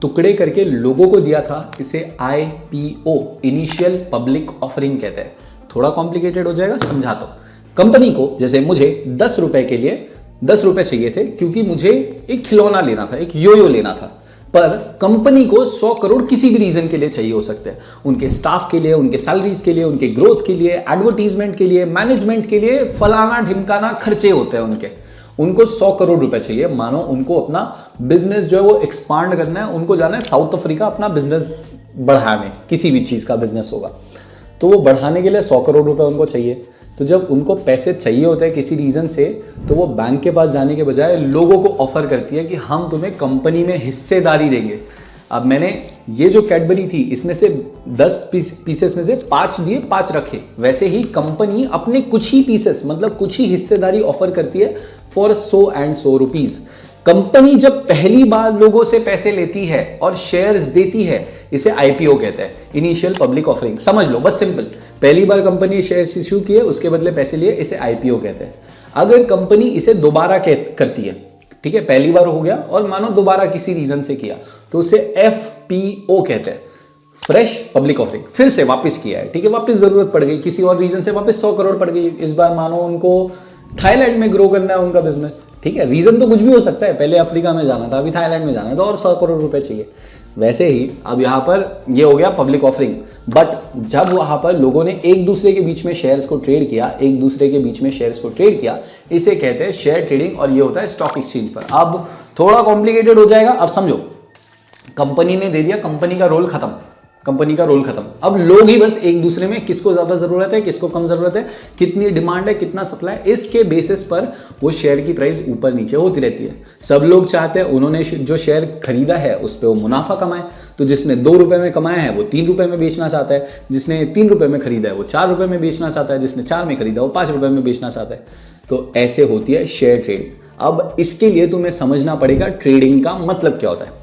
टुकड़े करके लोगों को दिया था, इसे IPO इनिशियल पब्लिक ऑफरिंग कहते हैं। थोड़ा कॉम्प्लिकेटेड हो जाएगा, समझाता हूं। कंपनी को, जैसे मुझे 10 रुपए के लिए 10 रुपए चाहिए थे क्योंकि मुझे एक खिलौना लेना था, एक योयो लेना था, पर कंपनी को 100 करोड़ किसी भी रीजन के लिए चाहिए हो सकते हैं। उनके स्टाफ के लिए, उनके सैलरीज के लिए, उनके ग्रोथ के लिए, एडवर्टीजमेंट के लिए, मैनेजमेंट के लिए, फलाना ढिमकाना खर्चे होते हैं उनको 100 करोड़ रुपए चाहिए। मानो उनको अपना बिजनेस जो है वो एक्सपांड करना है, उनको जाना है साउथ अफ्रीका अपना बिजनेस बढ़ाने, किसी भी चीज का बिजनेस होगा तो वो बढ़ाने के लिए 100 करोड़ रुपए उनको चाहिए। तो जब उनको पैसे चाहिए होते हैं किसी रीजन से, तो वो बैंक के पास जाने के बजाय लोगों को ऑफर करती है कि हम तुम्हें कंपनी में हिस्सेदारी देंगे। अब मैंने ये जो कैडबरी थी इसमें से 10 पीसेस में से 5 दिए, 5 रखे। वैसे ही कंपनी अपने कुछ ही पीसेस, मतलब कुछ ही हिस्सेदारी ऑफर करती है फॉर 100 एंड 100 रुपीज। कंपनी जब पहली बार लोगों से पैसे लेती है और शेयर्स देती है, इसे IPO कहते हैं, इनिशियल पब्लिक ऑफरिंग। समझ लो बस, सिंपल। पहली बार कंपनी शेयर्स इश्यू किए, उसके बदले पैसे लिए, इसे IPO कहते हैं। अगर कंपनी इसे दोबारा करती है, ठीक है, पहली बार हो गया और मानो दोबारा किसी रीजन से किया, तो उसे FPO कहते हैं, फ्रेश पब्लिक ऑफरिंग। फिर से वापस किया है, ठीक है, वापस जरूरत पड़ गई किसी और रीजन से, वापस 100 करोड़ पड़ गई। इस बार मानो उनको थाईलैंड में ग्रो करना है उनका बिजनेस, ठीक है, रीजन तो कुछ भी हो सकता है, पहले अफ्रीका में जाना था, अभी थाईलैंड में जाना है, तो और 100 करोड़ रुपए चाहिए। वैसे ही अब यहाँ पर ये हो गया पब्लिक ऑफरिंग। बट जब वहां पर लोगों ने एक दूसरे के बीच में शेयर्स को ट्रेड किया, इसे कहते हैं शेयर ट्रेडिंग, और ये होता है स्टॉक एक्सचेंज पर। अब थोड़ा कॉम्प्लिकेटेड हो जाएगा, अब समझो। कंपनी ने दे दिया, कंपनी का रोल खत्म। अब लोग ही बस एक दूसरे में किसको ज्यादा जरूरत है, किसको कम जरूरत है, कितनी डिमांड है, कितना सप्लाई, इसके बेसिस पर वो शेयर की प्राइस ऊपर नीचे होती रहती है। सब लोग चाहते हैं उन्होंने जो शेयर खरीदा है उस पर वो मुनाफा कमाए, तो जिसने 2 रुपए में कमाया है वो 3 रुपए में बेचना चाहता है, जिसने 3 रुपए में खरीदा है वो 4 रुपए में बेचना चाहता है, जिसने 4 में खरीदा वो 5 रुपए में बेचना चाहता है। तो ऐसे होती है शेयर ट्रेडिंग। अब इसके लिए तुम्हें समझना पड़ेगा ट्रेडिंग का मतलब क्या होता है।